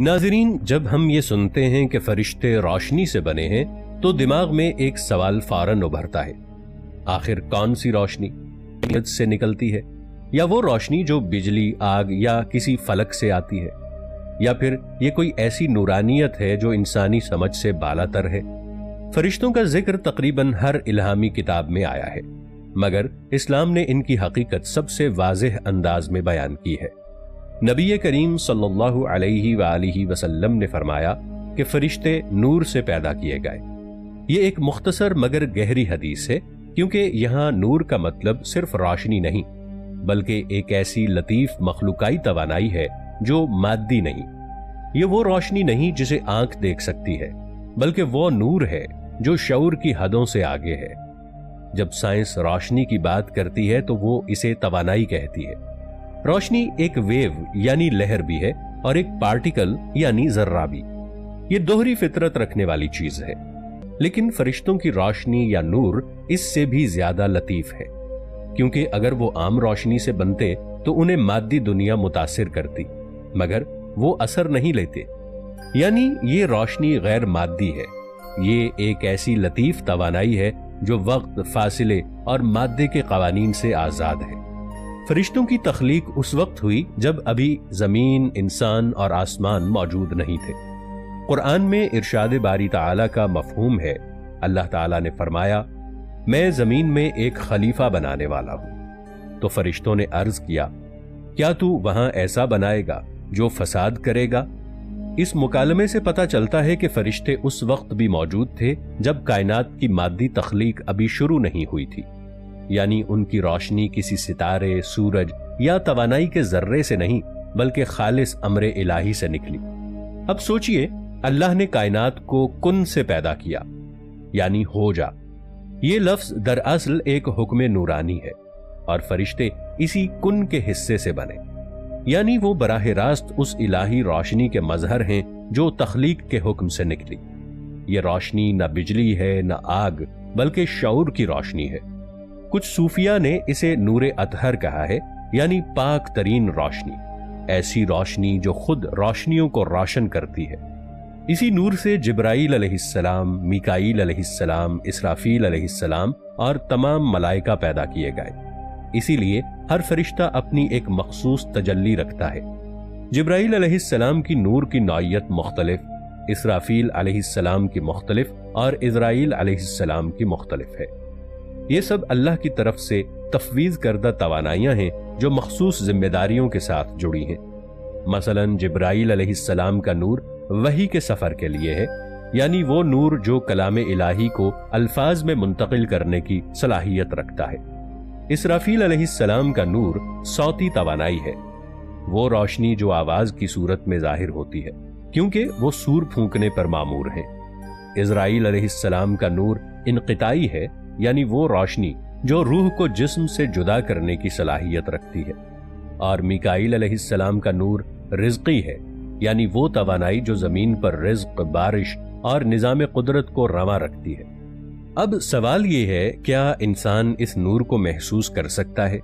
ناظرین، جب ہم یہ سنتے ہیں کہ فرشتے روشنی سے بنے ہیں تو دماغ میں ایک سوال فوراً ابھرتا ہے، آخر کون سی روشنی سورج سے نکلتی ہے، یا وہ روشنی جو بجلی، آگ یا کسی فلک سے آتی ہے، یا پھر یہ کوئی ایسی نورانیت ہے جو انسانی سمجھ سے بالا تر ہے؟ فرشتوں کا ذکر تقریباً ہر الہامی کتاب میں آیا ہے، مگر اسلام نے ان کی حقیقت سب سے واضح انداز میں بیان کی ہے۔ نبی کریم صلی اللہ علیہ وآلہ وسلم نے فرمایا کہ فرشتے نور سے پیدا کیے گئے۔ یہ ایک مختصر مگر گہری حدیث ہے، کیونکہ یہاں نور کا مطلب صرف روشنی نہیں، بلکہ ایک ایسی لطیف مخلوقائی توانائی ہے جو مادی نہیں۔ یہ وہ روشنی نہیں جسے آنکھ دیکھ سکتی ہے، بلکہ وہ نور ہے جو شعور کی حدوں سے آگے ہے۔ جب سائنس روشنی کی بات کرتی ہے تو وہ اسے توانائی کہتی ہے۔ روشنی ایک ویو یعنی لہر بھی ہے، اور ایک پارٹیکل یعنی ذرہ بھی۔ یہ دوہری فطرت رکھنے والی چیز ہے، لیکن فرشتوں کی روشنی یا نور اس سے بھی زیادہ لطیف ہے، کیونکہ اگر وہ عام روشنی سے بنتے تو انہیں مادی دنیا متاثر کرتی، مگر وہ اثر نہیں لیتے۔ یعنی یہ روشنی غیر مادی ہے، یہ ایک ایسی لطیف توانائی ہے جو وقت، فاصلے اور مادے کے قوانین سے آزاد ہے۔ فرشتوں کی تخلیق اس وقت ہوئی جب ابھی زمین، انسان اور آسمان موجود نہیں تھے۔ قرآن میں ارشاد باری تعالیٰ کا مفہوم ہے۔ اللہ تعالیٰ نے فرمایا، میں زمین میں ایک خلیفہ بنانے والا ہوں۔ تو فرشتوں نے عرض کیا، کیا تو وہاں ایسا بنائے گا جو فساد کرے گا؟ اس مکالمے سے پتہ چلتا ہے کہ فرشتے اس وقت بھی موجود تھے جب کائنات کی مادی تخلیق ابھی شروع نہیں ہوئی تھی، یعنی ان کی روشنی کسی ستارے، سورج یا توانائی کے ذرے سے نہیں، بلکہ خالص امر الہی سے نکلی۔ اب سوچئے، اللہ نے کائنات کو کن سے پیدا کیا، یعنی ہو جا۔ یہ لفظ دراصل ایک حکم نورانی ہے، اور فرشتے اسی کن کے حصے سے بنے، یعنی وہ براہ راست اس الہی روشنی کے مظہر ہیں جو تخلیق کے حکم سے نکلی۔ یہ روشنی نہ بجلی ہے نہ آگ، بلکہ شعور کی روشنی ہے۔ کچھ صوفیہ نے اسے نور اطہر کہا ہے، یعنی پاک ترین روشنی، ایسی روشنی جو خود روشنیوں کو روشن کرتی ہے۔ اسی نور سے جبرائیل علیہ السلام، میکائیل علیہ السلام، اسرافیل علیہ السلام اور تمام ملائکہ پیدا کیے گئے۔ اسی لیے ہر فرشتہ اپنی ایک مخصوص تجلی رکھتا ہے۔ جبرائیل علیہ السلام کی نور کی نوعیت مختلف، اسرافیل علیہ السلام کی مختلف اور عزرائیل علیہ السلام کی مختلف ہے۔ یہ سب اللہ کی طرف سے تفویض کردہ توانائیاں ہیں جو مخصوص ذمہ داریوں کے ساتھ جڑی ہیں۔ مثلا جبرائیل علیہ السلام کا نور وحی کے سفر کے لیے ہے، یعنی وہ نور جو کلام الہی کو الفاظ میں منتقل کرنے کی صلاحیت رکھتا ہے۔ اسرافیل علیہ السلام کا نور صوتی توانائی ہے، وہ روشنی جو آواز کی صورت میں ظاہر ہوتی ہے، کیونکہ وہ سور پھونکنے پر مامور ہیں۔ عزرائیل علیہ السلام کا نور انقطاعی ہے، یعنی وہ روشنی جو روح کو جسم سے جدا کرنے کی صلاحیت رکھتی ہے۔ اور میکائیل علیہ السلام کا نور رزقی ہے، یعنی وہ توانائی جو زمین پر رزق، بارش اور نظام قدرت کو رواں رکھتی ہے۔ اب سوال یہ ہے، کیا انسان اس نور کو محسوس کر سکتا ہے؟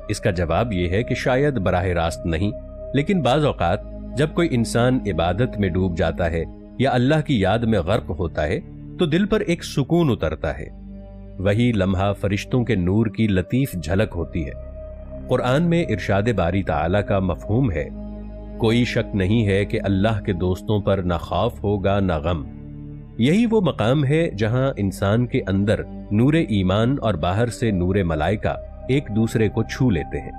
اس کا جواب یہ ہے کہ شاید براہ راست نہیں، لیکن بعض اوقات جب کوئی انسان عبادت میں ڈوب جاتا ہے یا اللہ کی یاد میں غرق ہوتا ہے تو دل پر ایک سکون اترتا ہے۔ وہی لمحہ فرشتوں کے نور کی لطیف جھلک ہوتی ہے۔ قرآن میں ارشاد باری تعالیٰ کا مفہوم ہے، کوئی شک نہیں ہے کہ اللہ کے دوستوں پر نہ خوف ہوگا نہ غم۔ یہی وہ مقام ہے جہاں انسان کے اندر نور ایمان اور باہر سے نور ملائکہ ایک دوسرے کو چھو لیتے ہیں۔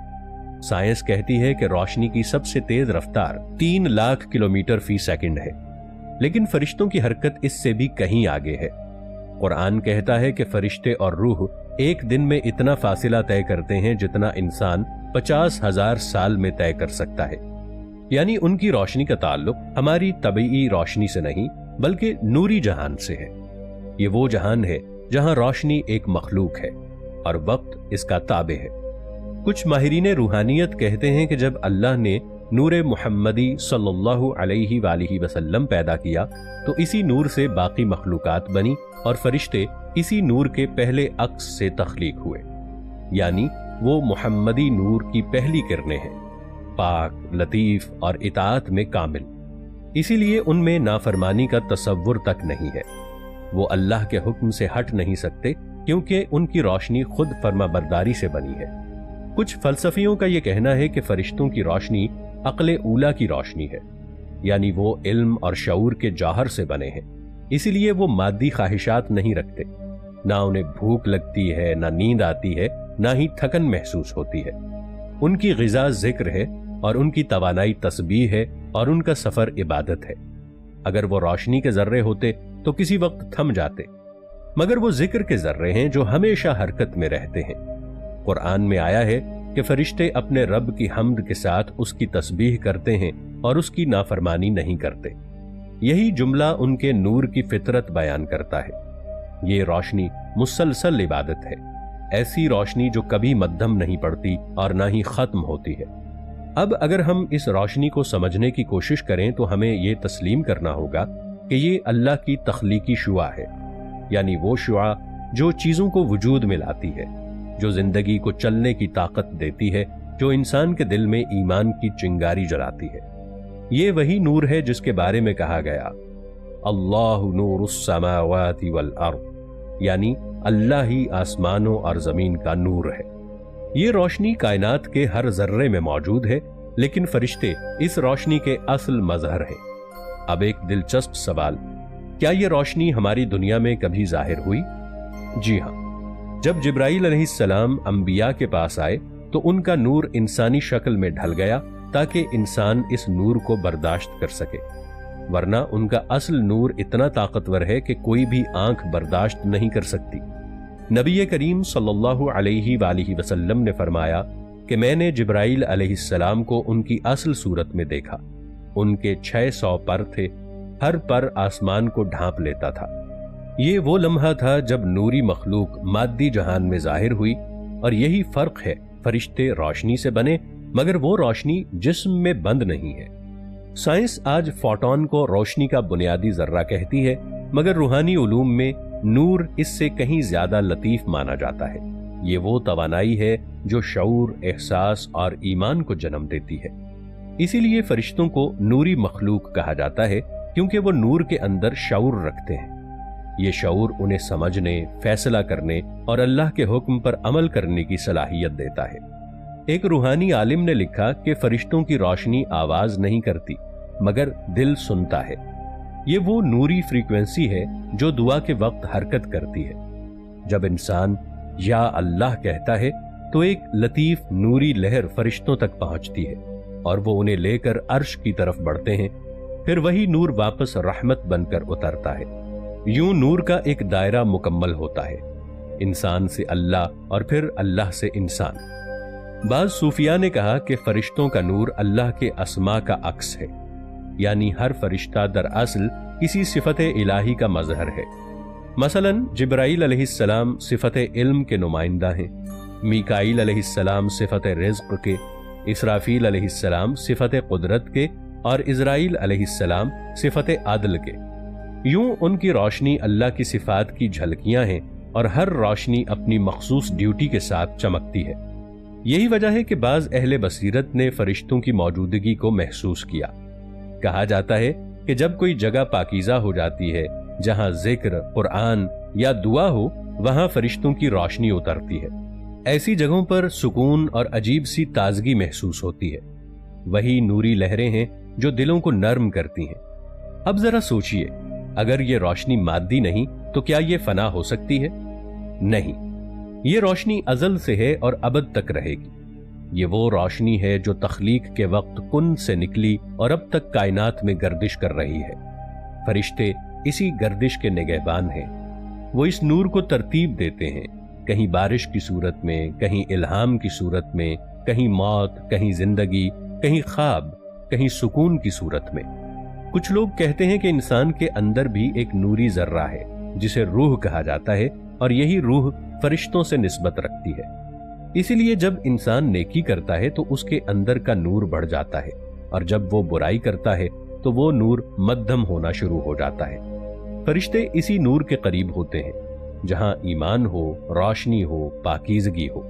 سائنس کہتی ہے کہ روشنی کی سب سے تیز رفتار 3 لاکھ کلومیٹر فی سیکنڈ ہے، لیکن فرشتوں کی حرکت اس سے بھی کہیں آگے ہے۔ قرآن کہتا ہے کہ فرشتے اور روح ایک دن میں اتنا فاصلہ طے کرتے ہیں جتنا انسان 50,000 سال میں طے کر سکتا ہے۔ یعنی ان کی روشنی کا تعلق ہماری طبعی روشنی سے نہیں بلکہ نوری جہان سے ہے۔ یہ وہ جہان ہے جہاں روشنی ایک مخلوق ہے اور وقت اس کا تابع ہے۔ کچھ ماہرین روحانیت کہتے ہیں کہ جب اللہ نے نور محمدی صلی اللہ علیہ وآلہ وسلم پیدا کیا تو اسی نور سے باقی مخلوقات بنی اور فرشتے اسی نور کے پہلے عکس سے تخلیق ہوئے، یعنی وہ محمدی نور کی پہلی کرنیں ہیں، پاک، لطیف اور اطاعت میں کامل۔ इसी लिए उनमें नाफरमानी का तसव्वुर तक नहीं है। वो अल्लाह के हुक्म से हट नहीं सकते क्योंकि उनकी रोशनी खुद फर्माबरदारी से बनी है। कुछ फलसफियों का यह कहना है कि फरिश्तों की रोशनी अक्ल ऊला की रोशनी है, यानी वो इल्म और शऊर के जौहर से बने हैं, इसीलिए वो मादी ख्वाहिशात नहीं रखते। ना उन्हें भूख लगती है, ना नींद आती है, ना ही थकन महसूस होती है। उनकी ग़िज़ा जिक्र है और उनकी तवानाई तस्बीह है और उनका सफर इबादत है। अगर वो रोशनी के जर्रे होते तो किसी वक्त थम जाते, मगर वो जिक्र के जर्रे हैं जो हमेशा हरकत में रहते हैं। कुरान में आया है कि फरिश्ते अपने रब की हम्द के साथ उसकी तस्बीह करते हैं और उसकी नाफरमानी नहीं करते। यही जुमला उनके नूर की फितरत बयान करता है। ये रोशनी मुसलसल इबादत है, ऐसी रोशनी जो कभी मद्धम नहीं पड़ती और ना ही खत्म होती है। अब अगर हम इस रोशनी को समझने की कोशिश करें तो हमें ये तस्लीम करना होगा कि ये अल्लाह की तख्लीकी शुआ है, यानी वो शुआ जो चीजों को वजूद में लाती है, जो जिंदगी को चलने की ताकत देती है, जो इंसान के दिल में ईमान की चिंगारी जलाती है। ये वही नूर है जिसके बारे में कहा गया अल्लाहु नूरुस समावाति वल अर्द, यानी अल्लाह ही आसमानों और जमीन का नूर है। ये रोशनी कायनात के हर जर्रे में मौजूद है, लेकिन फरिश्ते इस रोशनी के असल मजहर हैं। अब एक दिलचस्प सवाल, क्या ये रोशनी हमारी दुनिया में कभी जाहिर हुई? जी हां, जब जिब्राइल अलैहिस्सलाम अंबिया के पास आए तो उनका नूर इंसानी शक्ल में ढल गया ताकि इंसान इस नूर को बर्दाश्त कर सके, वरना उनका असल नूर इतना ताकतवर है कि कोई भी आंख बर्दाश्त नहीं कर सकती। नबी करीम सल्लल्लाहु अलैहि वालिहि वसल्लम ने फरमाया कि मैंने जिब्राइल अलैहिस्सलाम को उनकी असल सूरत में देखा। उनके 600 पर थे, हर पर आसमान को ढांप लेता था। ये वो लम्हा था जब नूरी मखलूक मादी जहान में जाहिर हुई, और यही फर्क है, फरिश्ते रोशनी से बने मगर वो रोशनी जिस्म में बंद नहीं है। साइंस आज फोटोन को रोशनी का बुनियादी जर्रा कहती है, मगर रूहानी उलूम में नूर इससे कहीं ज्यादा लतीफ माना जाता है। ये वो तवानाई है जो शऊर, एहसास और ईमान को जन्म देती है। इसीलिए फरिश्तों को नूरी मखलूक कहा जाता है, क्योंकि वो नूर के अंदर शऊर रखते हैं। ये शऊर उन्हें समझने, फैसला करने और अल्लाह के हुक्म पर अमल करने की सलाहियत देता है। एक रूहानी आलिम ने लिखा कि फरिश्तों की रोशनी आवाज नहीं करती मगर दिल सुनता है। ये वो नूरी फ्रीक्वेंसी है जो दुआ के वक्त हरकत करती है। जब इंसान या अल्लाह कहता है तो एक लतीफ नूरी लहर फरिश्तों तक पहुंचती है और वो उन्हें लेकर अर्श की तरफ बढ़ते हैं। फिर वही नूर वापस रहमत बनकर उतरता है। यूं नूर का एक दायरा मुकम्मल होता है, इंसान से अल्लाह और फिर अल्लाह से इंसान। बाज सूफिया ने कहा कि फरिश्तों का नूर अल्लाह के अस्मा का अक्स है, यानी हर फरिश्ता दरअसल किसी सिफत इलाही का मजहर है। मसलन जिब्राइल अलैहिस्सलाम सिफत इल्म के नुमाइंदा हैं, मीकाईल अलैहिस्सलाम सिफत रिज़्क़ के, इसराफील अलैहिस्सलाम सिफत कुदरत के और इज़राइल अलैहिस्सलाम सिफत आदल के। यूं उनकी रोशनी अल्लाह की सिफात की झलकियां हैं और हर रोशनी अपनी मखसूस ड्यूटी के साथ चमकती है। यही वजह है कि बाज अहले बसीरत ने फरिश्तों की मौजूदगी को महसूस किया। कहा जाता है कि जब कोई जगह पाकीज़ा हो जाती है, जहां जिक्र, कुरान या दुआ हो, वहां फरिश्तों की रोशनी उतरती है। ऐसी जगहों पर सुकून और अजीब सी ताजगी महसूस होती है। वही नूरी लहरें हैं जो दिलों को नर्म करती हैं। अब जरा सोचिए, अगर ये रोशनी मादी नहीं तो क्या ये फना हो सकती है? नहीं, ये रोशनी अजल से है और अबद तक रहेगी। ये वो रोशनी है जो तख्लीक के वक्त कुन से निकली और अब तक कायनात में गर्दिश कर रही है। फरिश्ते इसी गर्दिश के निगहबान हैं। वो इस नूर को तरतीब देते हैं, कहीं बारिश की सूरत में, कहीं इल्हाम की सूरत में, कहीं मौत, कहीं जिंदगी, कहीं ख्वाब, कहीं सुकून की सूरत में। कुछ लोग कहते हैं कि इंसान के अंदर भी एक नूरी जर्रा है जिसे रूह कहा जाता है, और यही रूह फरिश्तों से निस्बत रखती है। इसीलिए जब इंसान नेकी करता है तो उसके अंदर का नूर बढ़ जाता है, और जब वो बुराई करता है तो वो नूर मध्यम होना शुरू हो जाता है। फरिश्ते इसी नूर के करीब होते हैं जहां ईमान हो, रोशनी हो, पाकीज़गी हो।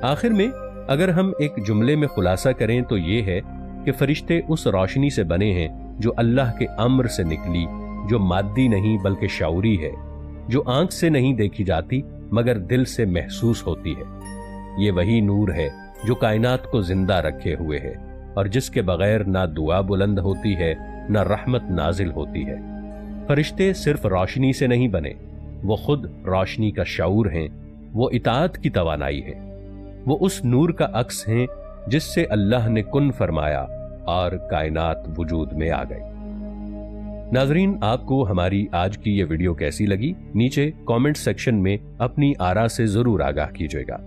आखिर में अगर हम एक जुमले में खुलासा करें तो ये है कि फरिश्ते उस रोशनी से बने हैं जो अल्लाह के अम्र से निकली, जो मादी नहीं बल्कि शऊरी है, जो आंख से नहीं देखी जाती मगर दिल से महसूस होती है। ये वही नूर है जो कायनात को जिंदा रखे हुए है और जिसके बगैर ना दुआ बुलंद होती है ना रहमत नाजिल होती है। फरिश्ते सिर्फ रोशनी से नहीं बने, वो खुद रोशनी का शऊर हैं, वो इताअत की तवानाई है, वो उस नूर का अक्स हैं जिससे अल्लाह ने कुन फरमाया और कायनात वजूद में आ गई। नाजरीन, आपको हमारी आज की ये वीडियो कैसी लगी? नीचे कमेंट सेक्शन में अपनी आरा से जरूर आगाह कीजिएगा।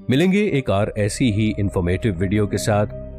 मिलेंगे एक और ऐसी ही इंफॉर्मेटिव वीडियो के साथ।